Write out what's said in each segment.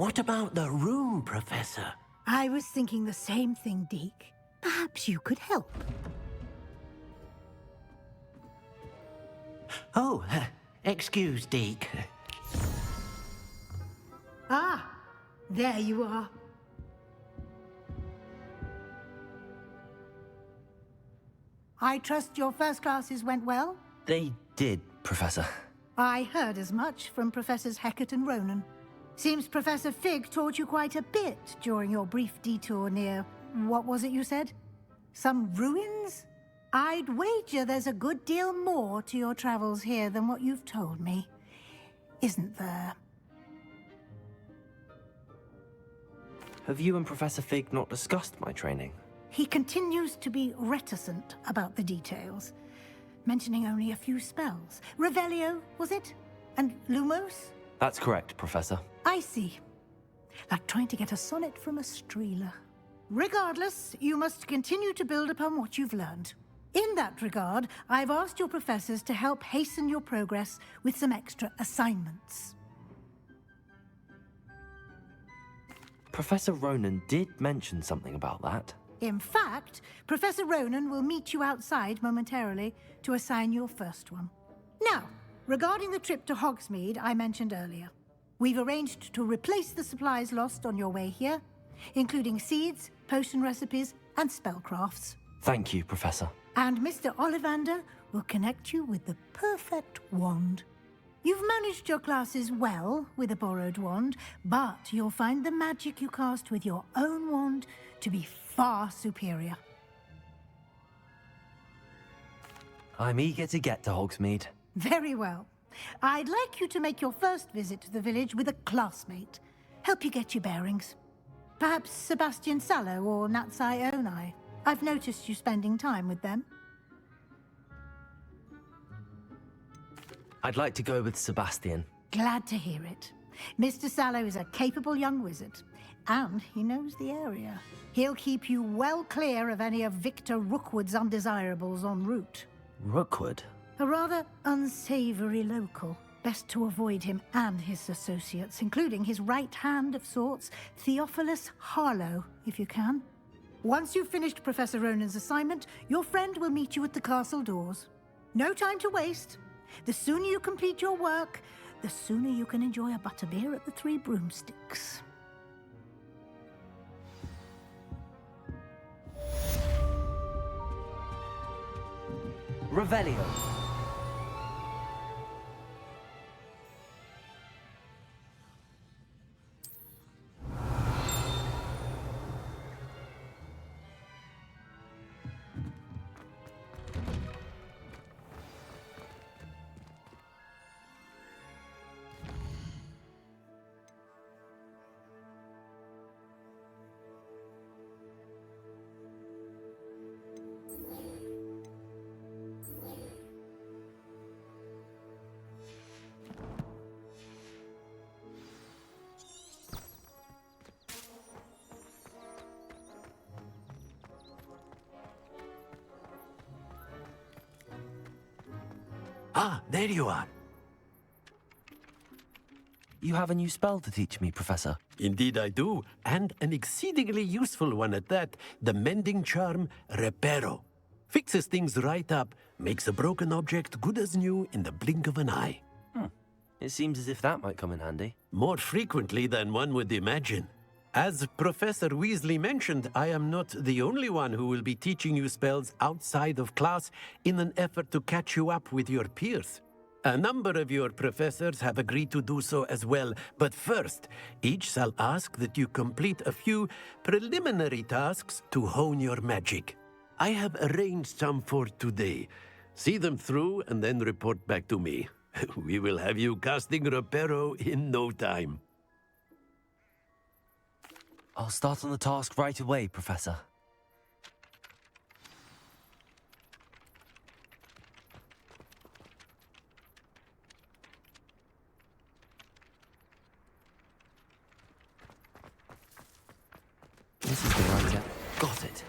What about the room, Professor? I was thinking the same thing, Deke. Perhaps you could help. Oh, excuse, Deke. Ah, there you are. I trust your first classes went well? They did, Professor. I heard as much from Professors Hecat and Ronan. Seems Professor Fig taught you quite a bit during your brief detour near... what was it you said? Some ruins? I'd wager there's a good deal more to your travels here than what you've told me. Isn't there? Have you and Professor Fig not discussed my training? He continues to be reticent about the details, mentioning only a few spells. Revelio, was it? And Lumos? That's correct, Professor. I see. Like trying to get a sonnet from a streeler. Regardless, you must continue to build upon what you've learned. In that regard, I've asked your professors to help hasten your progress with some extra assignments. Professor Ronan did mention something about that. In fact, Professor Ronan will meet you outside momentarily to assign your first one. Now, regarding the trip to Hogsmeade I mentioned earlier, we've arranged to replace the supplies lost on your way here, including seeds, potion recipes, and spellcrafts. Thank you, Professor. And Mr. Ollivander will connect you with the perfect wand. You've managed your classes well with a borrowed wand, but you'll find the magic you cast with your own wand to be far superior. I'm eager to get to Hogsmeade. Very well. I'd like you to make your first visit to the village with a classmate. Help you get your bearings. Perhaps Sebastian Sallow or Natsai Onai. I've noticed you spending time with them. I'd like to go with Sebastian. Glad to hear it. Mr. Sallow is a capable young wizard, and he knows the area. He'll keep you well clear of any of Victor Rookwood's undesirables en route. Rookwood? A rather unsavory local. Best to avoid him and his associates, including his right hand of sorts, Theophilus Harlow, if you can. Once you've finished Professor Ronan's assignment, your friend will meet you at the castle doors. No time to waste. The sooner you complete your work, the sooner you can enjoy a butterbeer at the Three Broomsticks. Revelio. Ah, there you are. You have a new spell to teach me, Professor. Indeed I do, and an exceedingly useful one at that, the mending charm Reparo. Fixes things right up, makes a broken object good as new in the blink of an eye. It seems as if that might come in handy. More frequently than one would imagine. As Professor Weasley mentioned, I am not the only one who will be teaching you spells outside of class in an effort to catch you up with your peers. A number of your professors have agreed to do so as well, but first, each shall ask that you complete a few preliminary tasks to hone your magic. I have arranged some for today. See them through and then report back to me. We will have you casting Reparo in no time. I'll start on the task right away, Professor. This is the right app. Got it.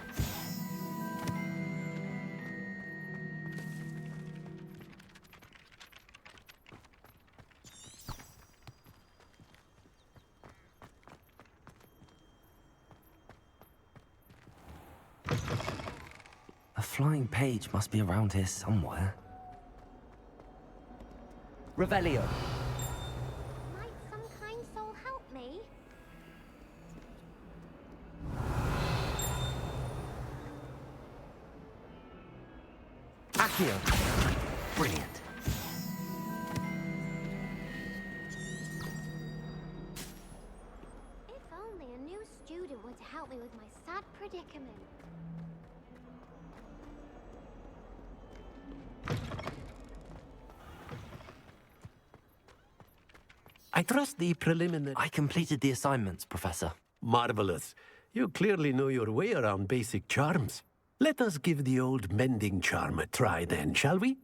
flying page must be around here somewhere. Revelio. Might some kind soul help me? Accio. Brilliant. If only a new student were to help me with my sad predicament. I trust the preliminary... I completed the assignments, Professor. Marvelous. You clearly know your way around basic charms. Let us give the old mending charm a try then, shall we?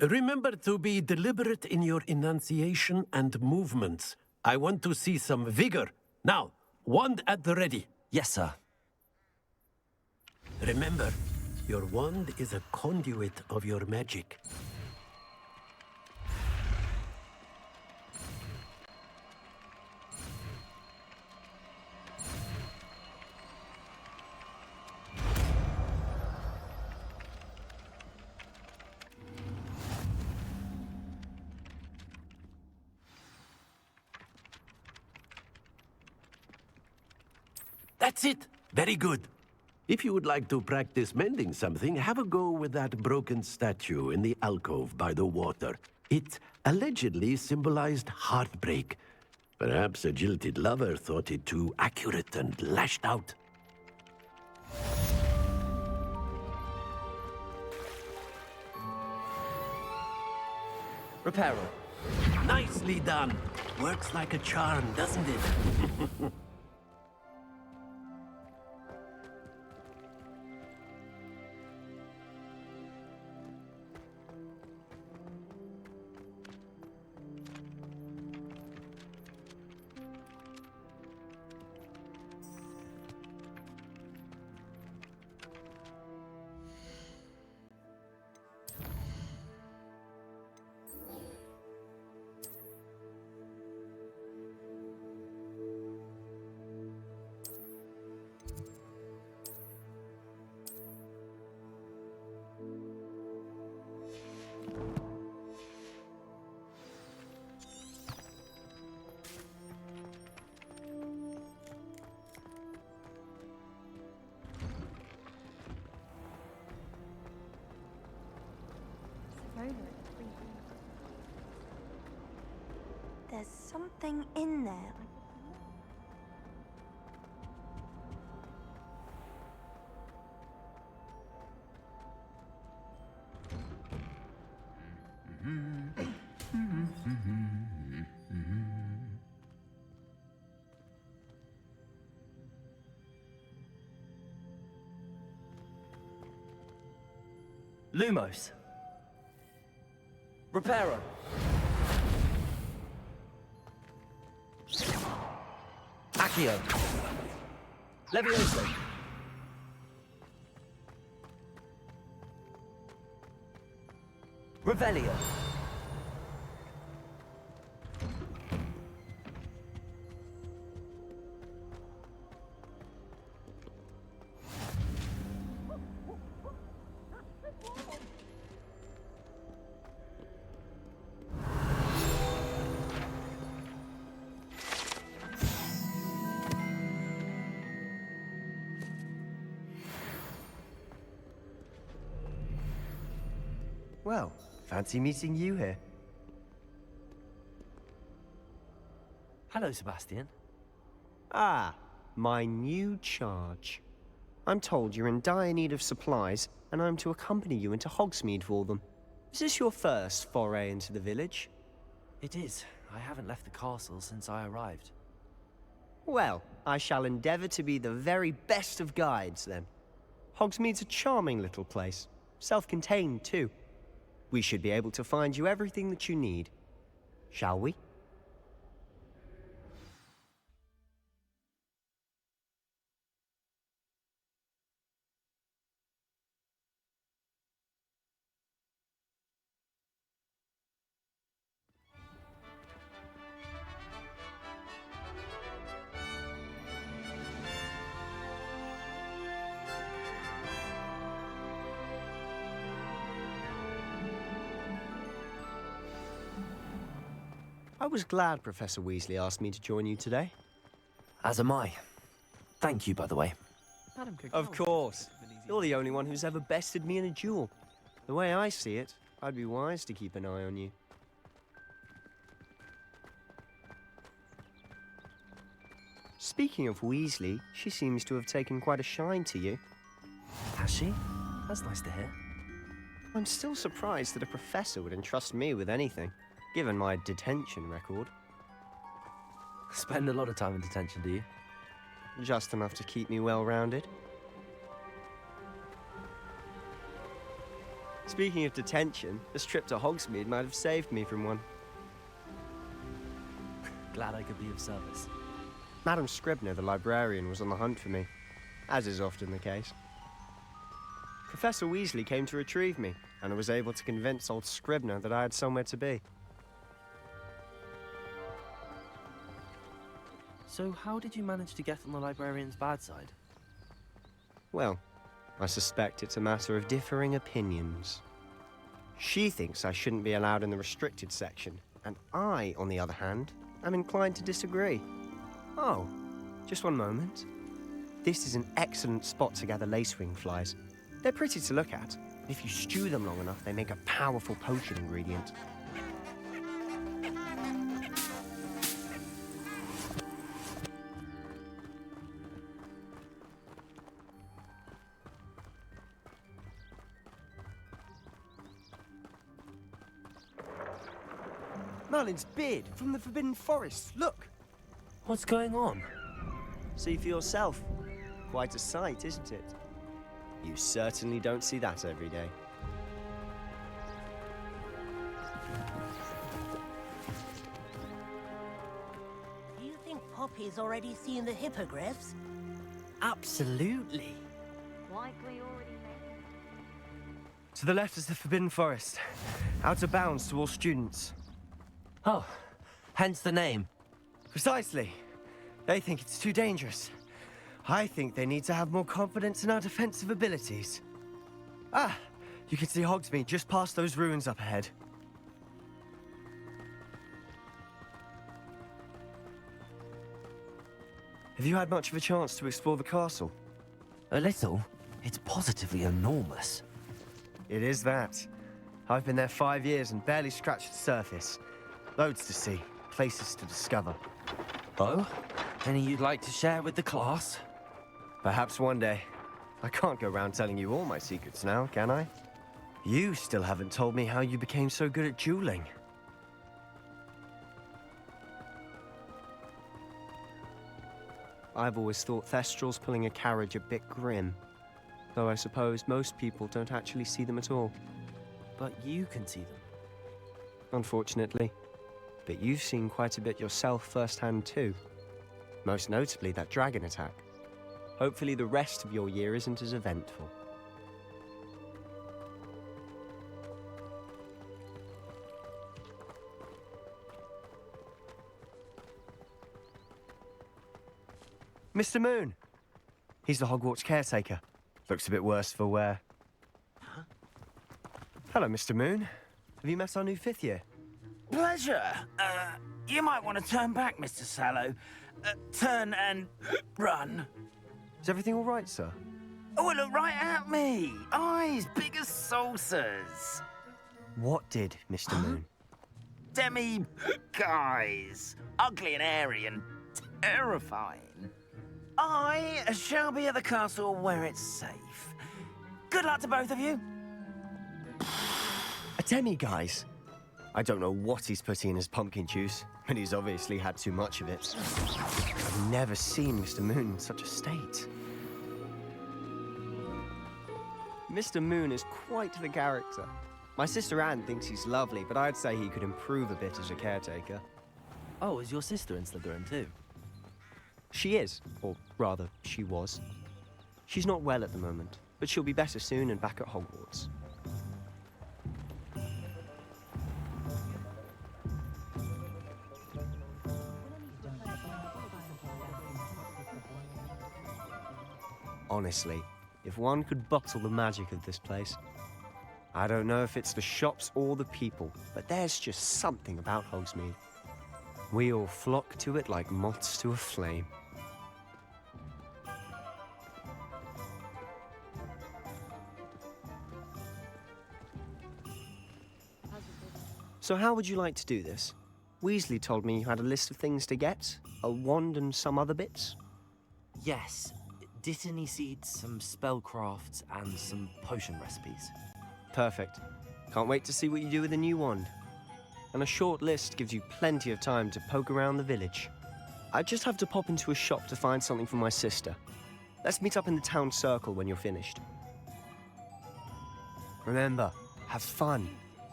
Remember to be deliberate in your enunciation and movements. I want to see some vigor. Now, wand at the ready. Yes, sir. Remember, your wand is a conduit of your magic. That's it. Very good. If you would like to practice mending something, have a go with that broken statue in the alcove by the water. It allegedly symbolized heartbreak. Perhaps a jilted lover thought it too accurate and lashed out. Reparo. Nicely done. Works like a charm, doesn't it? There's something in there. Lumos. Reparo. Accio. Levioso. Revelio. Well, fancy meeting you here. Hello, Sebastian. Ah, my new charge. I'm told you're in dire need of supplies, and I'm to accompany you into Hogsmeade for them. Is this your first foray into the village? It is. I haven't left the castle since I arrived. Well, I shall endeavor to be the very best of guides, then. Hogsmeade's a charming little place. Self-contained, too. We should be able to find you everything that you need. Shall we? I was glad Professor Weasley asked me to join you today. As am I. Thank you, by the way. Of course. You're the only one who's ever bested me in a duel. The way I see it, I'd be wise to keep an eye on you. Speaking of Weasley, she seems to have taken quite a shine to you. Has she? That's nice to hear. I'm still surprised that a professor would entrust me with anything, given my detention record. Spend a lot of time in detention, do you? Just enough to keep me well-rounded. Speaking of detention, this trip to Hogsmeade might have saved me from one. Glad I could be of service. Madam Scribner, the librarian, was on the hunt for me, as is often the case. Professor Weasley came to retrieve me, and I was able to convince old Scribner that I had somewhere to be. So how did you manage to get on the librarian's bad side? Well, I suspect it's a matter of differing opinions. She thinks I shouldn't be allowed in the restricted section, and I, on the other hand, am inclined to disagree. Oh, just one moment. This is an excellent spot to gather lacewing flies. They're pretty to look at, but if you stew them long enough, they make a powerful potion ingredient. Merlin's beard from the Forbidden Forest, look! What's going on? See for yourself. Quite a sight, isn't it? You certainly don't see that every day. Do you think Poppy's already seen the hippogriffs? Absolutely. Likely already met. To the left is the Forbidden Forest. Out of bounds to all students. Oh, hence the name. Precisely. They think it's too dangerous. I think they need to have more confidence in our defensive abilities. Ah, you can see Hogsmeade just past those ruins up ahead. Have you had much of a chance to explore the castle? A little. It's positively enormous. It is that. I've been there 5 years and barely scratched the surface. Loads to see, places to discover. Oh? Any you'd like to share with the class? Perhaps one day. I can't go around telling you all my secrets now, can I? You still haven't told me how you became so good at dueling. I've always thought Thestrals pulling a carriage a bit grim. Though I suppose most people don't actually see them at all. But you can see them. Unfortunately. But you've seen quite a bit yourself firsthand too. Most notably that dragon attack. Hopefully the rest of your year isn't as eventful. Mr. Moon! He's the Hogwarts caretaker. Looks a bit worse for wear. Huh? Hello, Mr. Moon. Have you met our new 5th year? Pleasure. You might want to turn back, Mr. Sallow. Turn and run. Is everything all right, sir? Oh, look right at me. Eyes big as saucers. What did, Mr. Moon? Demi guys. Ugly and airy and terrifying. I shall be at the castle where it's safe. Good luck to both of you. A demi-guise? I don't know what he's putting in his pumpkin juice, but he's obviously had too much of it. I've never seen Mr. Moon in such a state. Mr. Moon is quite the character. My sister Anne thinks he's lovely, but I'd say he could improve a bit as a caretaker. Oh, is your sister in Slytherin too? She is, or rather, she was. She's not well at the moment, but she'll be better soon and back at Hogwarts. Honestly, if one could bottle the magic of this place. I don't know if it's the shops or the people, but there's just something about Hogsmeade. We all flock to it like moths to a flame. So how would you like to do this? Weasley told me you had a list of things to get, a wand and some other bits. Yes. Dittany seeds, some spellcrafts, and some potion recipes. Perfect. Can't wait to see what you do with the new wand. And a short list gives you plenty of time to poke around the village. I just have to pop into a shop to find something for my sister. Let's meet up in the town circle when you're finished. Remember, have fun.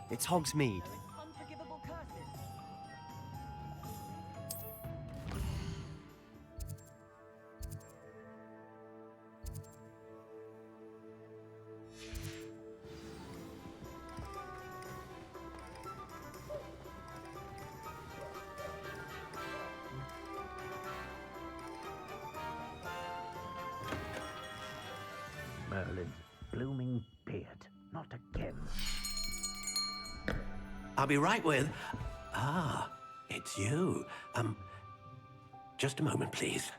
It's Hogsmeade. Merlin's blooming beard. Not again. I'll be right with... Ah, it's you. Just a moment, please.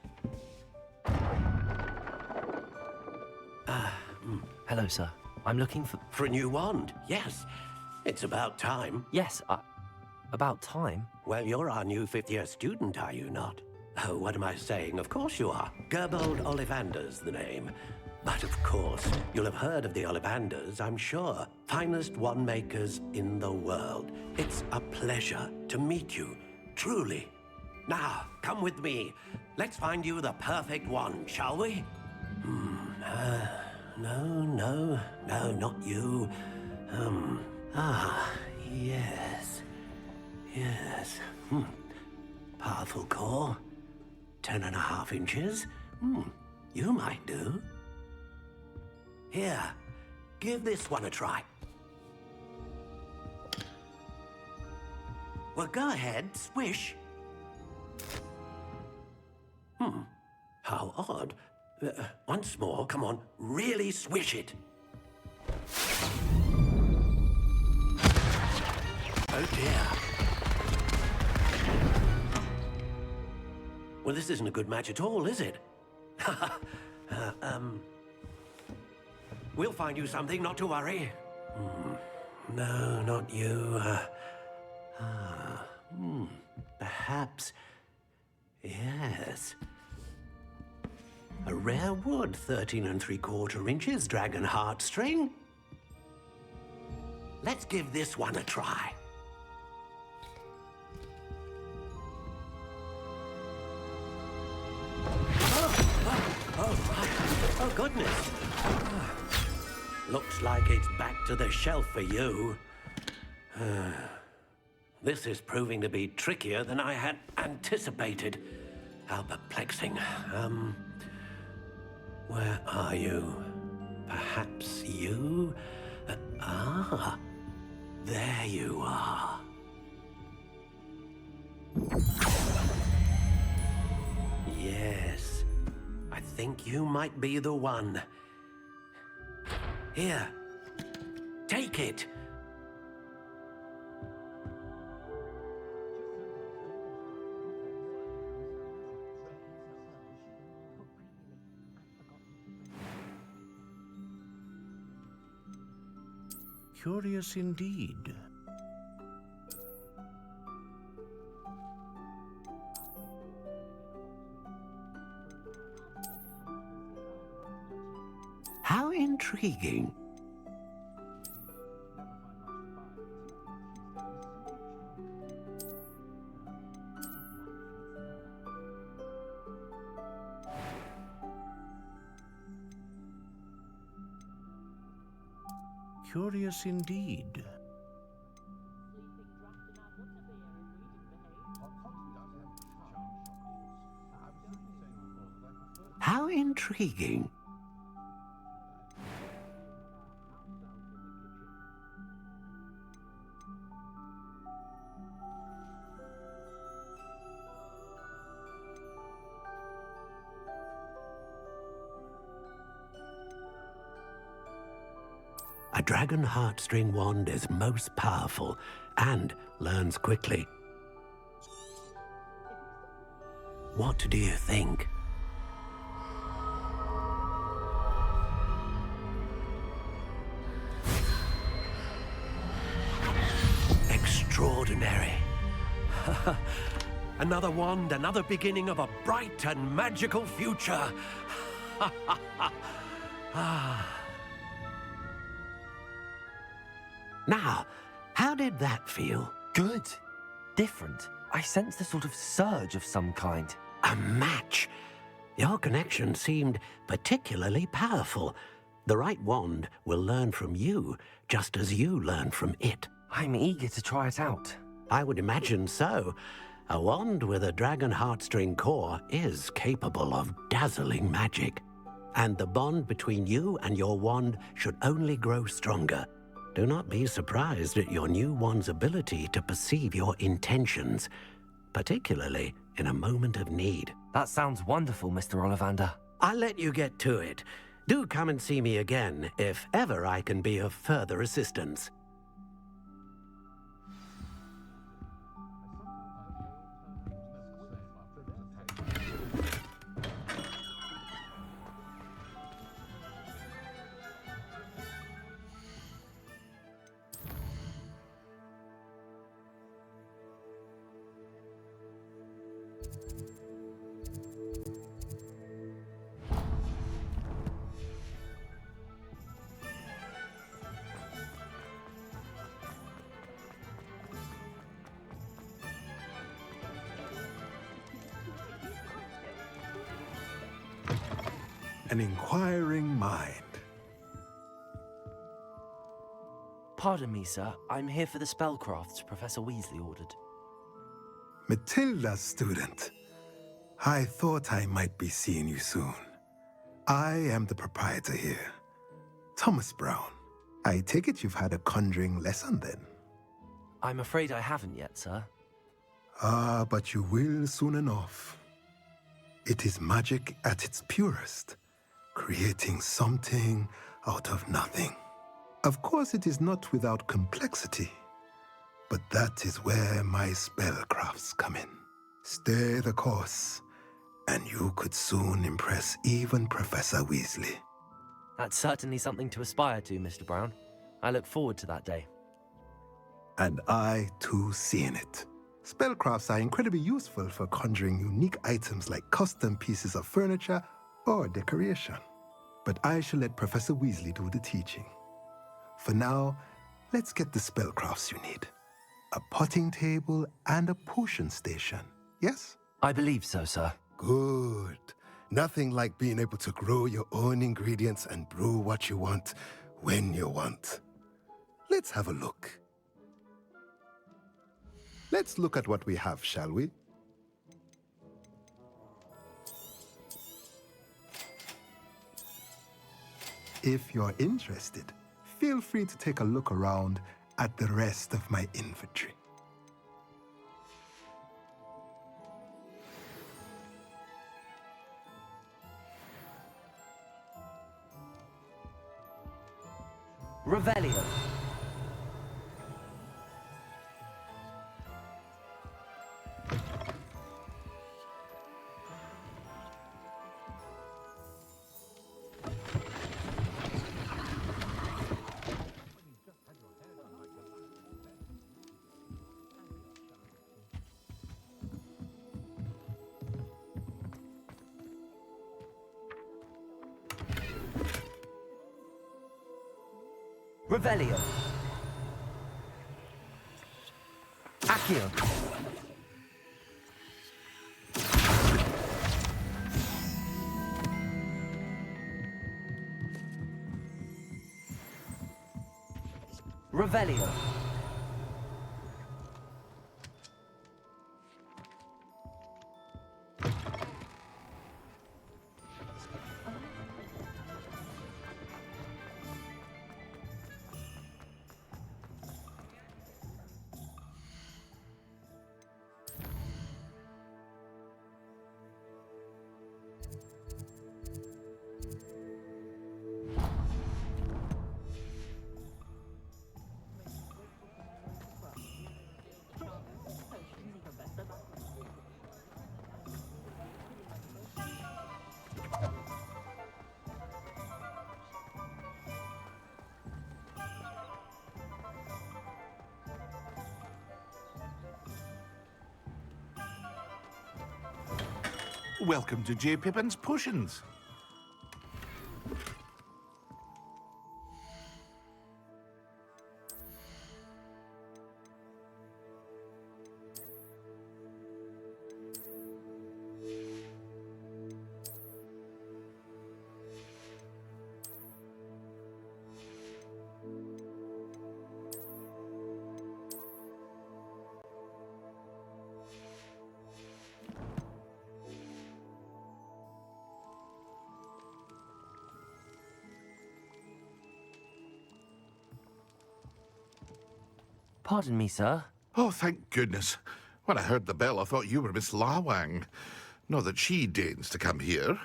Hello, sir. I'm looking for... For a new wand, yes. It's about time. Yes, about time. Well, you're our new fifth-year student, are you not? Oh, what am I saying? Of course you are. Gerbold Ollivander's the name. But of course, you'll have heard of the Ollivanders, I'm sure. Finest wand makers in the world. It's a pleasure to meet you, truly. Now, come with me. Let's find you the perfect wand, shall we? No, not you. Yes. Powerful core. 10.5 inches. You might do. Here, give this one a try. Well, go ahead, swish. How odd. Once more, come on, really swish it. Oh dear. Well, this isn't a good match at all, is it? We'll find you something, not to worry. No, not you. Perhaps... Yes. A rare wood, 13 3/4 inches, dragon heartstring. Let's give this one a try. Oh, goodness. Looks like it's back to the shelf for you. This is proving to be trickier than I had anticipated. How perplexing. Where are you? Perhaps you? There you are. Yes, I think you might be the one. Here, take it. Curious indeed. How intriguing. Curious indeed. How intriguing. A dragon heartstring wand is most powerful and learns quickly. What do you think? Extraordinary. Another wand, another beginning of a bright and magical future. Now, how did that feel? Good. Different. I sensed a sort of surge of some kind. A match. Your connection seemed particularly powerful. The right wand will learn from you, just as you learn from it. I'm eager to try it out. I would imagine so. A wand with a dragon heartstring core is capable of dazzling magic. And the bond between you and your wand should only grow stronger. Do not be surprised at your new wand's ability to perceive your intentions, particularly in a moment of need. That sounds wonderful, Mr. Ollivander. I'll let you get to it. Do come and see me again if ever I can be of further assistance. An inquiring mind. Pardon me, sir. I'm here for the spellcrafts Professor Weasley ordered. Matilda's student. I thought I might be seeing you soon. I am the proprietor here, Thomas Brown. I take it you've had a conjuring lesson then? I'm afraid I haven't yet, sir. Ah, but you will soon enough. It is magic at its purest, creating something out of nothing. Of course, it is not without complexity, but that is where my spellcrafts come in. Stay the course, and you could soon impress even Professor Weasley. That's certainly something to aspire to, Mr. Brown. I look forward to that day. And I, too, seeing it. Spellcrafts are incredibly useful for conjuring unique items like custom pieces of furniture or decoration. But I shall let Professor Weasley do the teaching. For now, let's get the spellcrafts you need. A potting table and a potion station, yes? I believe so, sir. Good. Nothing like being able to grow your own ingredients and brew what you want when you want. Let's have a look. Let's look at what we have, shall we? If you're interested, feel free to take a look around at the rest of my inventory. Revelio. Revelio. Accio. Revelio. Welcome to J. Pippin's Potions. Pardon me, sir. Oh, thank goodness. When I heard the bell, I thought you were Miss Lawang. Not that she deigns to come here.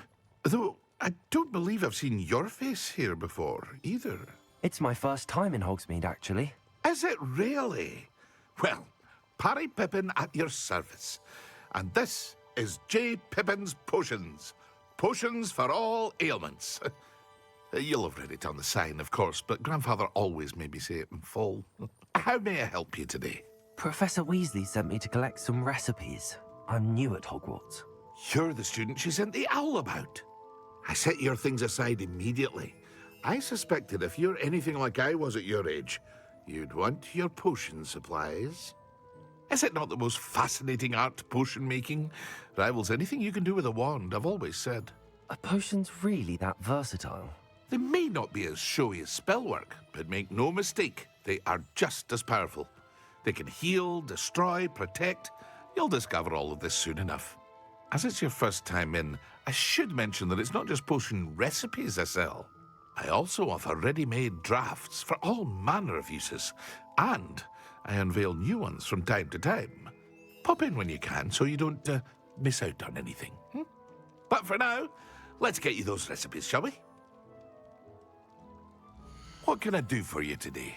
Though I don't believe I've seen your face here before, either. It's my first time in Hogsmeade, actually. Is it really? Well, Parry Pippin at your service. And this is J. Pippin's Potions. Potions for all ailments. You'll have read it on the sign, of course, but Grandfather always made me say it in full. How may I help you today? Professor Weasley sent me to collect some recipes. I'm new at Hogwarts. You're the student she sent the owl about. I set your things aside immediately. I suspected if you're anything like I was at your age, you'd want your potion supplies. Is it not the most fascinating art, potion making? Rivals anything you can do with a wand, I've always said. Are potions really that versatile? They may not be as showy as spellwork, but make no mistake, they are just as powerful. They can heal, destroy, protect. You'll discover all of this soon enough. As it's your first time in, I should mention that it's not just potion recipes I sell. I also offer ready-made drafts for all manner of uses, and I unveil new ones from time to time. Pop in when you can so you don't miss out on anything. But for now, let's get you those recipes, shall we? What can I do for you today?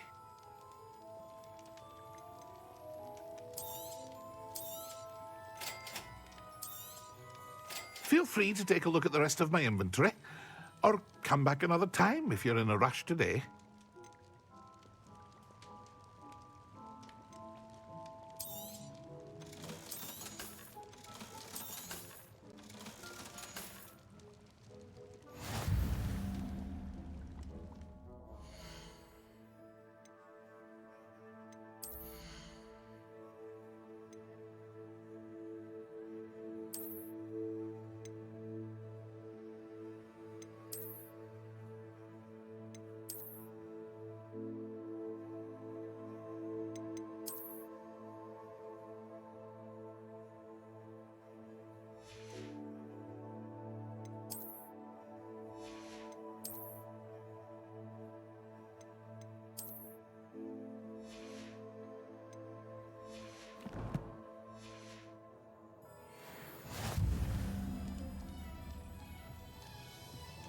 Feel free to take a look at the rest of my inventory, or come back another time if you're in a rush today.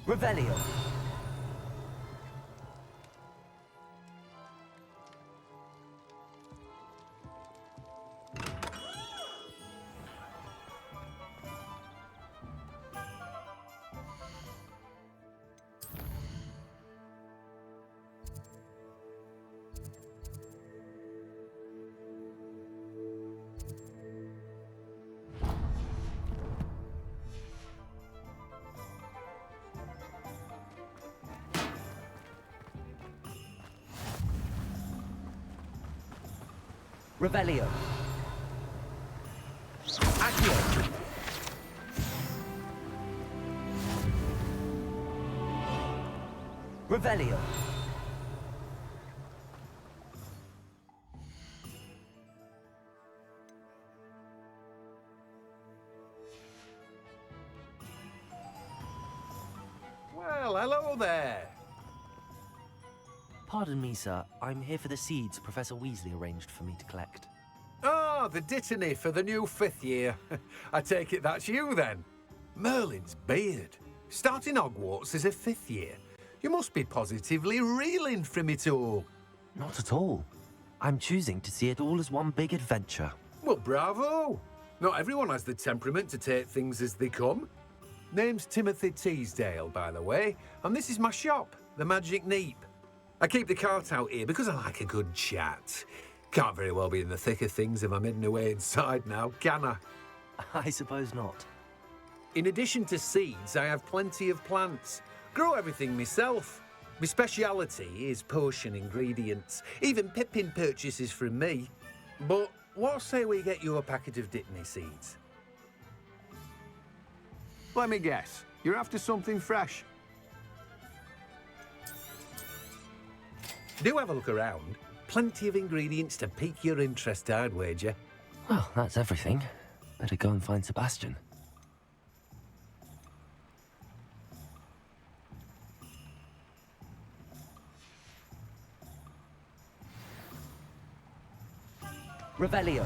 Revelio. Revelio. Accio. Revelio. Well, hello there. Pardon me, sir. I'm here for the seeds Professor Weasley arranged for me to collect. Oh, the dittany for the new 5th year. I take it that's you, then. Merlin's beard. Starting Hogwarts as a 5th year. You must be positively reeling from it all. Not at all. I'm choosing to see it all as one big adventure. Well, bravo. Not everyone has the temperament to take things as they come. Name's Timothy Teasdale, by the way, and this is my shop, the Magic Neep. I keep the cart out here because I like a good chat. Can't very well be in the thick of things if I'm hidden away inside now, can I? I suppose not. In addition to seeds, I have plenty of plants. Grow everything myself. My speciality is potion ingredients. Even Pippin purchases from me. But what say we get you a packet of Dittany seeds? Let me guess. You're after something fresh. Do have a look around. Plenty of ingredients to pique your interest, I'd wager. Well, that's everything. Better go and find Sebastian. Revelio.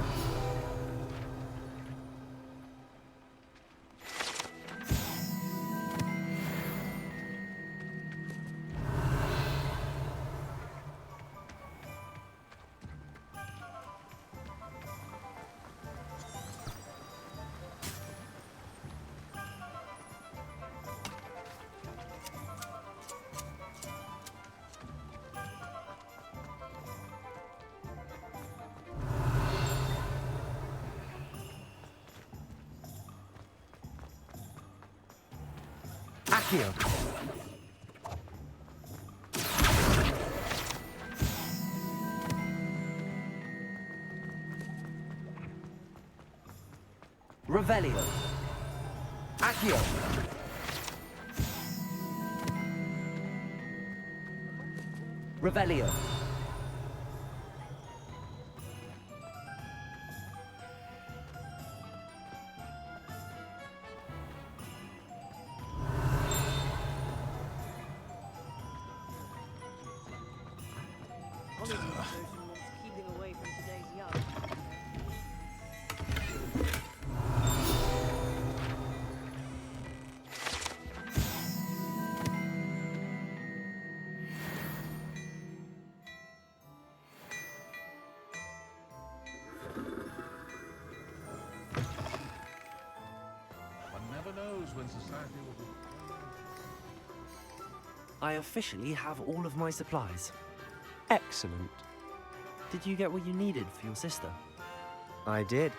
Accio. Revelio. Accio. Revelio. I officially have all of my supplies. Excellent. Did you get what you needed for your sister? I did.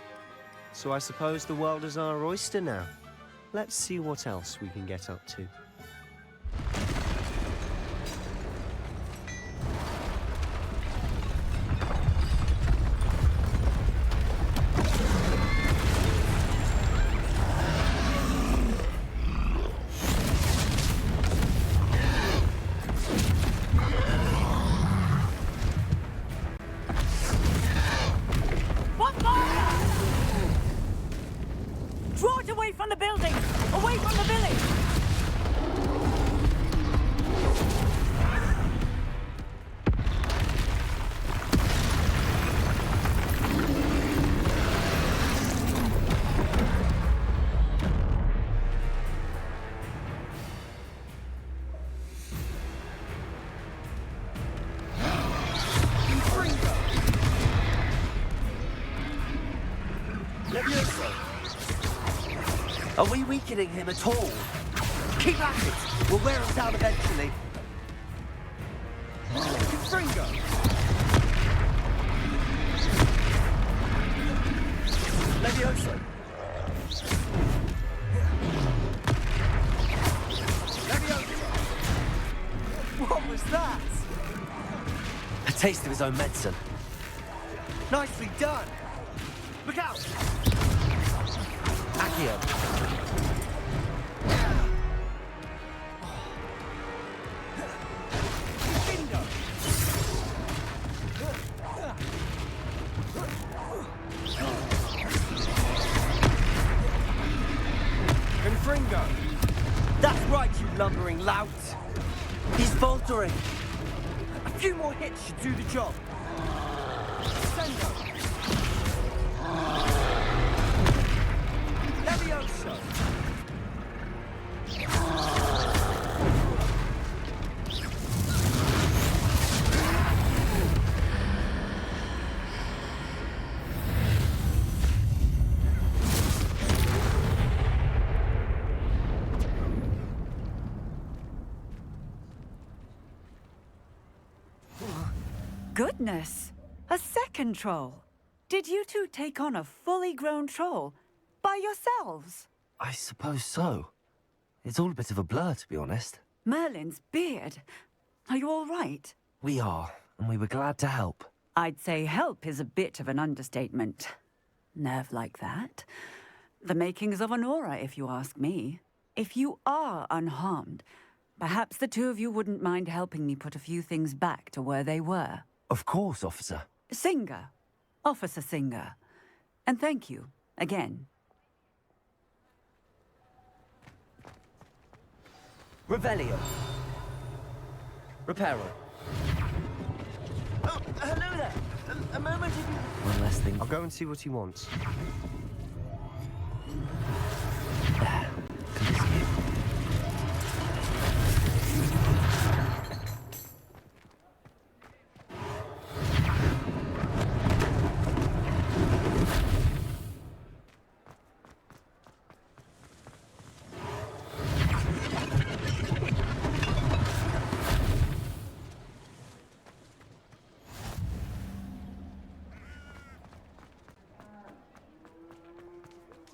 So I suppose the world is our oyster now. Let's see what else we can get up to. Are we weakening him at all? Keep at it! We'll wear him down eventually. Fringo! Levioso! Levioso! What was that? A taste of his own medicine. Nicely done! Look out! Accio. Confringo! That's right, you lumbering lout! He's faltering! A few more hits should do the job! Sendo! Levioso! Goodness! A second troll! Did you two take on a fully grown troll? By yourselves? I suppose so. It's all a bit of a blur, to be honest. Merlin's beard. Are you all right? We are, and we were glad to help. I'd say help is a bit of an understatement. Nerve like that. The makings of an aura, if you ask me. If you are unharmed, perhaps the two of you wouldn't mind helping me put a few things back to where they were. Of course, officer. Singer. Officer Singer. And thank you, again. Revelio. Reparo. Oh, hello there. A moment if you... One less thing. I'll go and see what he wants. There. Good as new.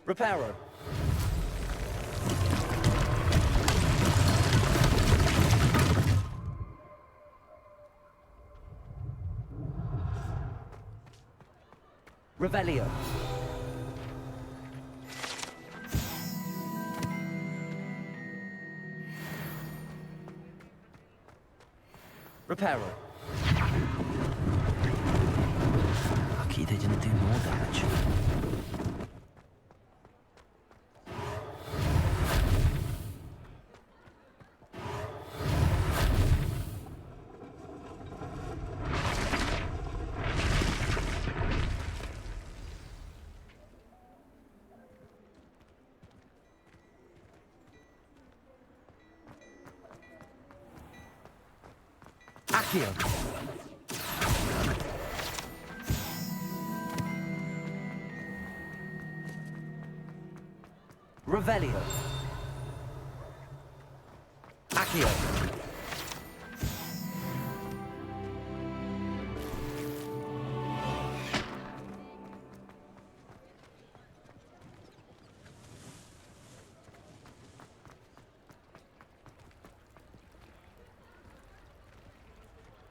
Reparo. Revelio. Reparo. Lucky they didn't do more damage. Accio. Revelio. Accio.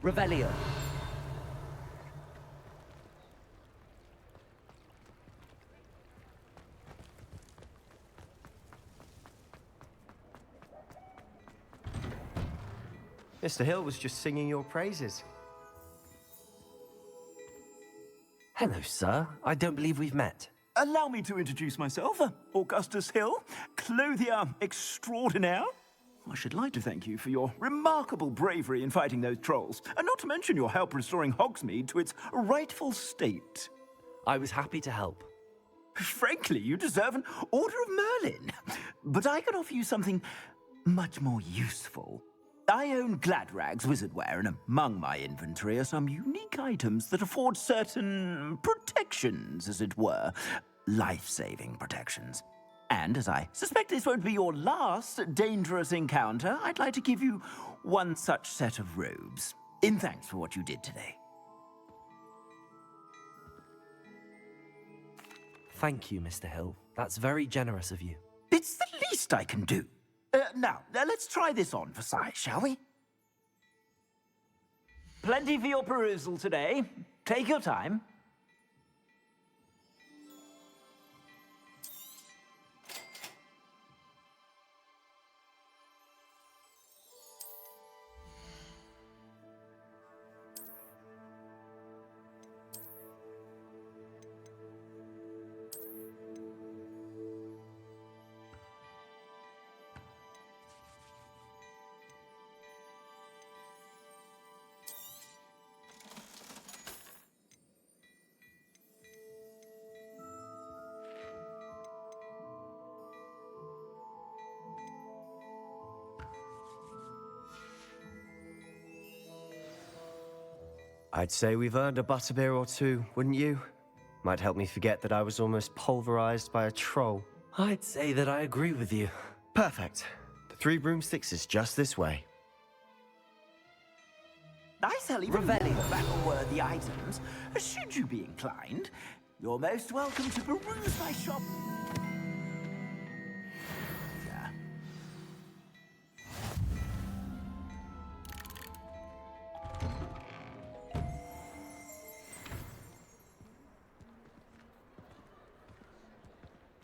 Revelio. Mr. Hill was just singing your praises. Hello, sir. I don't believe we've met. Allow me to introduce myself, Augustus Hill, clothier extraordinaire. I should like to thank you for your remarkable bravery in fighting those trolls, and not to mention your help restoring Hogsmeade to its rightful state. I was happy to help. Frankly, you deserve an Order of Merlin. But I can offer you something much more useful. I own Gladrag's wizardware, and among my inventory are some unique items that afford certain protections, as it were. Life-saving protections. And as I suspect this won't be your last dangerous encounter, I'd like to give you one such set of robes, in thanks for what you did today. Thank you, Mr. Hill. That's very generous of you. It's the least I can do. Now, let's try this on for size, shall we? Plenty for your perusal today. Take your time. I'd say we've earned a butterbeer or two, wouldn't you? Might help me forget that I was almost pulverized by a troll. I'd say that I agree with you. Perfect. The 3 broomsticks is just this way. I sell even more battle-worthy items. Should you be inclined, you're most welcome to peruse my shop.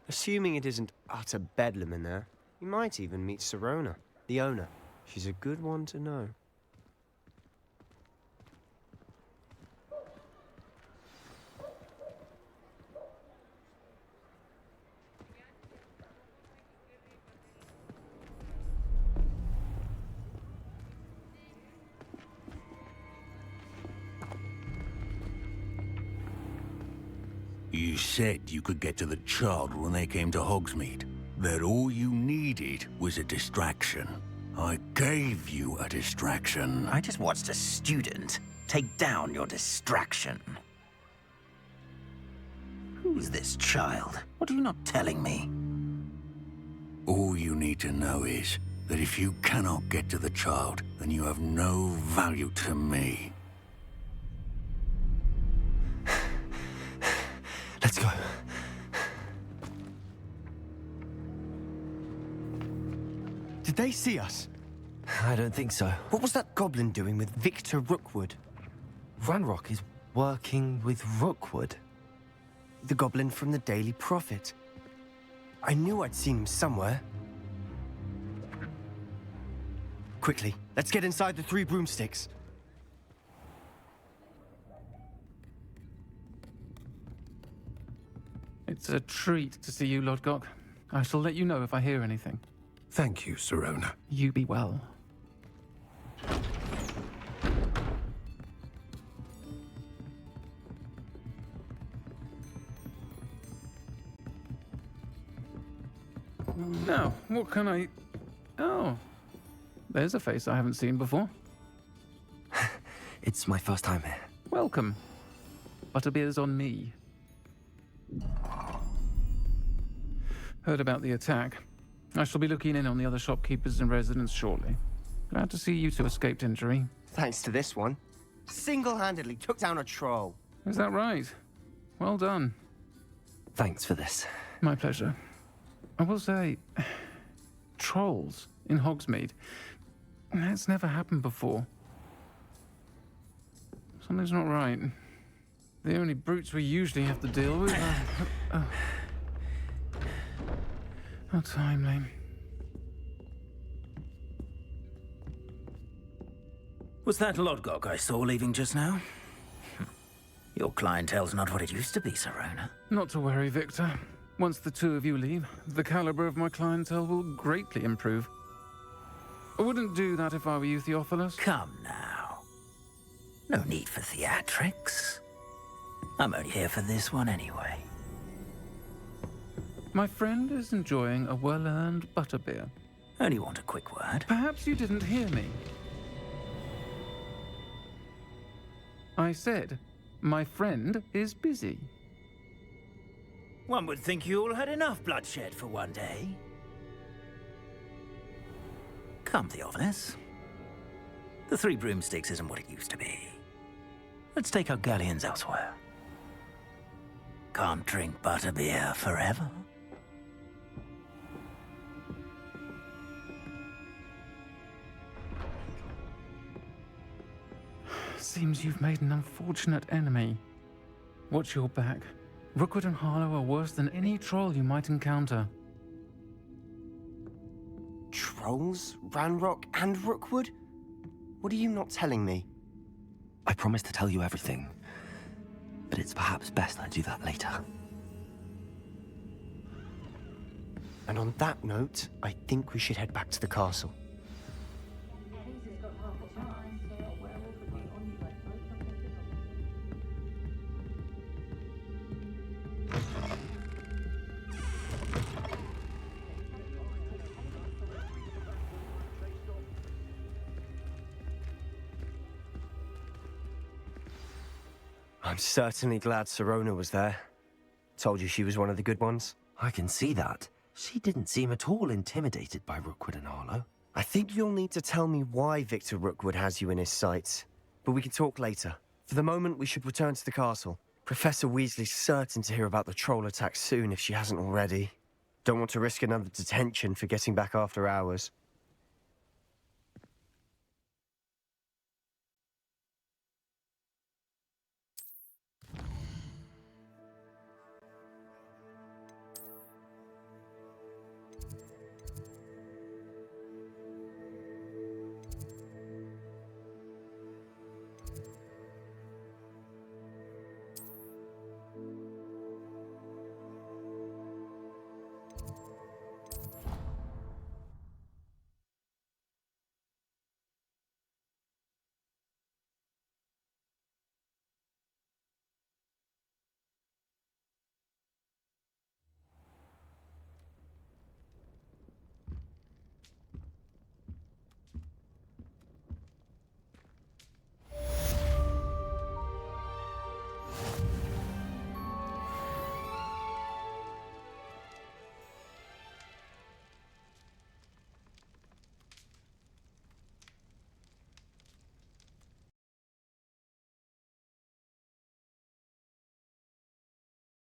Assuming it isn't utter bedlam in there, you might even meet Sirona, the owner. She's a good one to know. You said you could get to the child when they came to Hogsmeade. That all you needed was a distraction. I gave you a distraction. I just watched a student take down your distraction. Who's this child? What are you not telling me? All you need to know is that if you cannot get to the child, then you have no value to me. Let's go. Did they see us? I don't think so. What was that goblin doing with Victor Rookwood? Ranrock is working with Rookwood. The goblin from the Daily Prophet. I knew I'd seen him somewhere. Quickly, let's get inside the 3 broomsticks. It's a treat to see you, Lodgok. I shall let you know if I hear anything. Thank you, Sirona. You be well. Now, what can I... Oh, there's a face I haven't seen before. It's my first time here. Welcome. Butterbeer's on me. Heard about the attack. I shall be looking in on the other shopkeepers and residents shortly. Glad to see you two escaped injury. Thanks to this one. Single-handedly took down a troll. Is that right? Well done. Thanks for this. My pleasure. I will say, trolls in Hogsmeade. That's never happened before. Something's not right. The only brutes we usually have to deal with are... How timely. Was that Lodgok I saw leaving just now? Your clientele's not what it used to be, Sirona. Not to worry, Victor. Once the 2 of you leave, the caliber of my clientele will greatly improve. I wouldn't do that if I were you, Theophilus. Come now. No need for theatrics. I'm only here for this one anyway. My friend is enjoying a well-earned butterbeer. Only want a quick word. Perhaps you didn't hear me. I said, my friend is busy. One would think you all had enough bloodshed for one day. Come, Theophilus. The 3 broomsticks isn't what it used to be. Let's take our galleons elsewhere. Can't drink butterbeer forever. Seems you've made an unfortunate enemy. Watch your back. Rookwood and Harlow are worse than any troll you might encounter. Trolls? Ranrock and Rookwood? What are you not telling me? I promised to tell you everything, but it's perhaps best I do that later. And on that note, I think we should head back to the castle. I'm certainly glad Sirona was there. Told you she was one of the good ones. I can see that. She didn't seem at all intimidated by Rookwood and Harlow. I think you'll need to tell me why Victor Rookwood has you in his sights. But we can talk later. For the moment, we should return to the castle. Professor Weasley's certain to hear about the troll attack soon if she hasn't already. Don't want to risk another detention for getting back after hours.